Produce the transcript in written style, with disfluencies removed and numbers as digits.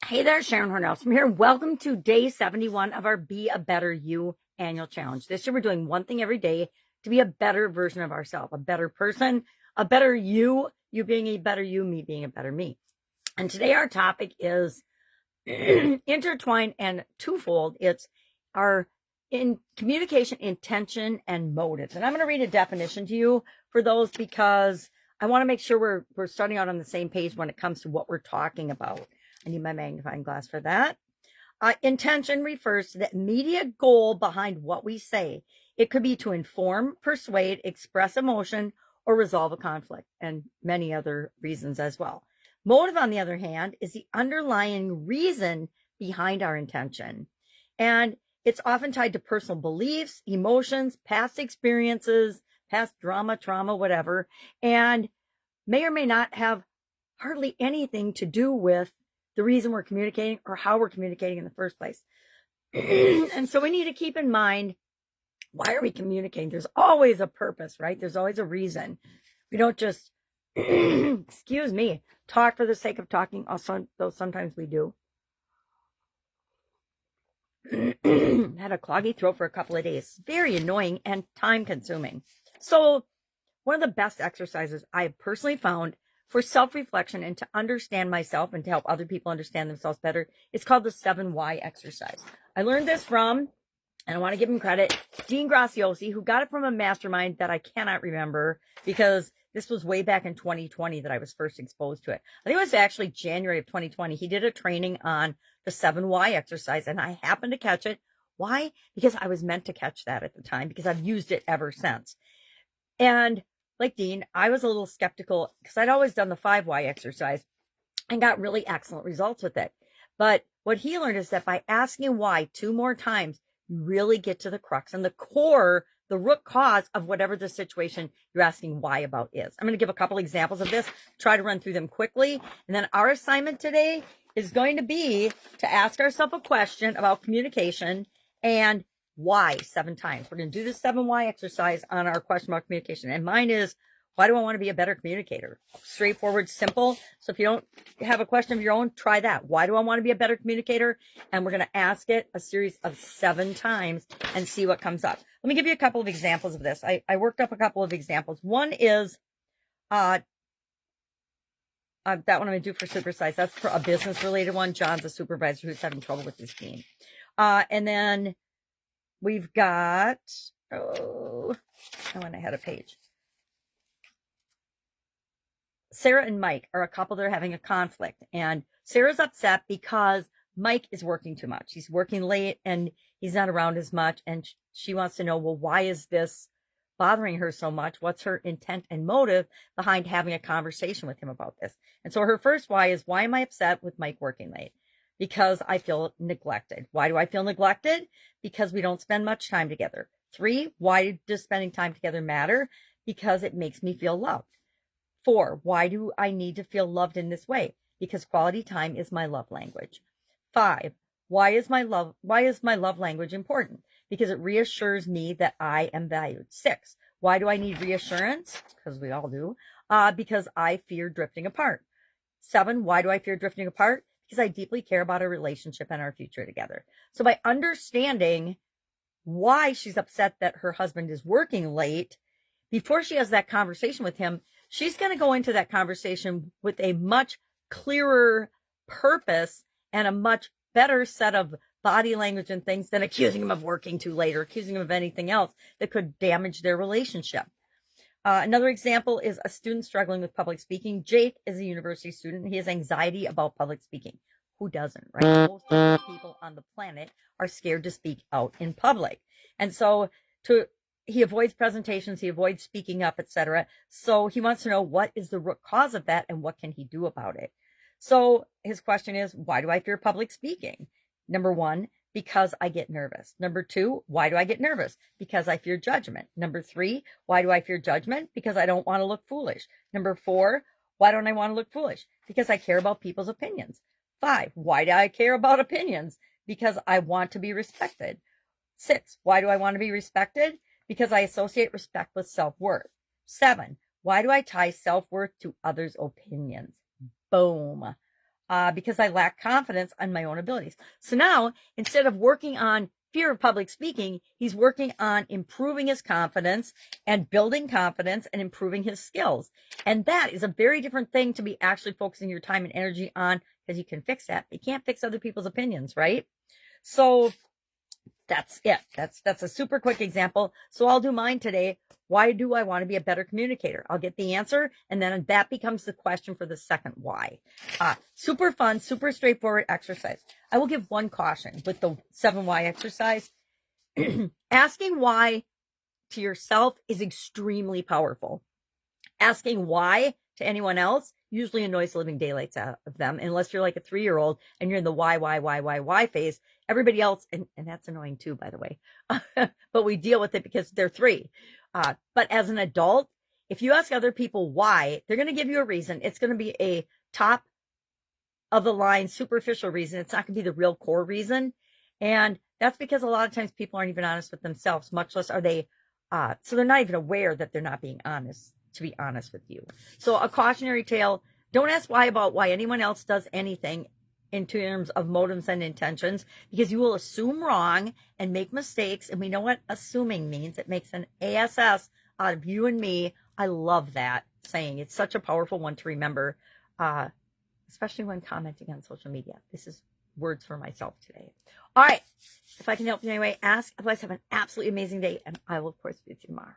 Hey there, Sharon Hornel here. Welcome to day 71 of our Be a Better You annual challenge. This year we're doing one thing every day to be a better version of ourselves, a better person, a better you being a better you, me being a better me. And today our topic is intertwined and twofold. It's our in communication, intention, and motives. And I'm going to read a definition to you for those because I want to make sure we're starting out on the same page when it comes to what we're talking about. I need my magnifying glass for that. Intention refers to the immediate goal behind what we say. It could be to inform, persuade, express emotion, or resolve a conflict, and many other reasons as well. Motive, on the other hand, is the underlying reason behind our intention. And it's often tied to personal beliefs, emotions, past experiences, past drama, trauma, whatever, and may or may not have hardly anything to do with the reason we're communicating or how we're communicating in the first place. And so we need to keep in mind, why are we communicating? There's always a purpose, right? There's always a reason. We don't just, excuse me, talk for the sake of talking, though sometimes we do. Had a cloggy throat for a couple of days. Very annoying and time consuming. So one of the best exercises I have personally found for self-reflection and to understand myself and to help other people understand themselves better, it's called the 7 Why exercise. I learned this from, and I want to give him credit, Dean Graziosi, who got it from a mastermind that I cannot remember because this was way back in 2020 that I was first exposed to it. I think it was actually January of 2020. He did a training on the 7 Why exercise, and I happened to catch it. Why? Because I was meant to catch that at the time, because I've used it ever since. And like Dean, I was a little skeptical because I'd always done the 5 Why exercise and got really excellent results with it. But what he learned is that by asking why 2 more times, you really get to the crux and the core, the root cause of whatever the situation you're asking why about is. I'm going to give a couple examples of this, try to run through them quickly. And then our assignment today is going to be to ask ourselves a question about communication and why 7 times. We're going to do this 7 Why exercise on our question about communication. And mine is, why do I want to be a better communicator? Straightforward, simple. So if you don't have a question of your own, try that. Why do I want to be a better communicator? And we're going to ask it a series of 7 times and see what comes up. Let me give you a couple of examples of this. I worked up a couple of examples. One is that one I'm going to do for supersize. That's for a business related one. John's a supervisor who's having trouble with his team. And then we've got, I went ahead a page. Sarah and Mike are a couple that are having a conflict, and Sarah's upset because Mike is working too much. He's working late and he's not around as much, and she wants to know, well, why is this bothering her so much? What's her intent and motive behind having a conversation with him about this? And so her first why is, why am I upset with Mike working late? Because I feel neglected. Why do I feel neglected? Because we don't spend much time together. 3, why does spending time together matter? Because it makes me feel loved. 4, why do I need to feel loved in this way? Because quality time is my love language. 5, why is my love language important? Because it reassures me that I am valued. 6, why do I need reassurance? Because we all do. Because I fear drifting apart. 7, why do I fear drifting apart? Because I deeply care about our relationship and our future together. So by understanding why she's upset that her husband is working late, before she has that conversation with him, she's going to go into that conversation with a much clearer purpose and a much better set of body language and things than accusing him of working too late or accusing him of anything else that could damage their relationship. Another example is a student struggling with public speaking. Jake is a university student. He has anxiety about public speaking. Who doesn't, right? Most of the people on the planet are scared to speak out in public. And so he avoids presentations, he avoids speaking up, etc. So he wants to know, what is the root cause of that and what can he do about it? So his question is, why do I fear public speaking? Number 1, because I get nervous. Number 2, why do I get nervous? Because I fear judgment. Number 3, why do I fear judgment? Because I don't want to look foolish. Number 4, why don't I want to look foolish? Because I care about people's opinions. 5, why do I care about opinions? Because I want to be respected. 6, why do I want to be respected? Because I associate respect with self-worth. 7, why do I tie self-worth to others' opinions? Boom. because I lack confidence on my own abilities. So now, instead of working on fear of public speaking, he's working on improving his confidence and building confidence and improving his skills. And that is a very different thing to be actually focusing your time and energy on, because you can fix that. You can't fix other people's opinions, right? So that's it. That's a super quick example. So I'll do mine today. Why do I want to be a better communicator? I'll get the answer, and then that becomes the question for the second why. Super fun, super straightforward exercise. I will give one caution with the 7 why exercise. Asking why to yourself is extremely powerful. Asking why to anyone else usually annoys the living daylights out of them, unless you're like a 3-year-old and you're in the why phase. Everybody else, and that's annoying too, by the way, but we deal with it because they're 3. But as an adult, if you ask other people why, they're going to give you a reason. It's going to be a top of the line, superficial reason. It's not going to be the real core reason. And that's because a lot of times people aren't even honest with themselves, much less are they, so they're not even aware that they're not being honest, to be honest with you. So a cautionary tale, don't ask why about why anyone else does anything in terms of motives and intentions, because you will assume wrong and make mistakes. And we know what assuming means. It makes an ASS out of you and me. I love that saying. It's such a powerful one to remember, especially when commenting on social media. This is words for myself today. All right. If I can help you in any way, ask. Otherwise, have an absolutely amazing day. And I will, of course, see you tomorrow.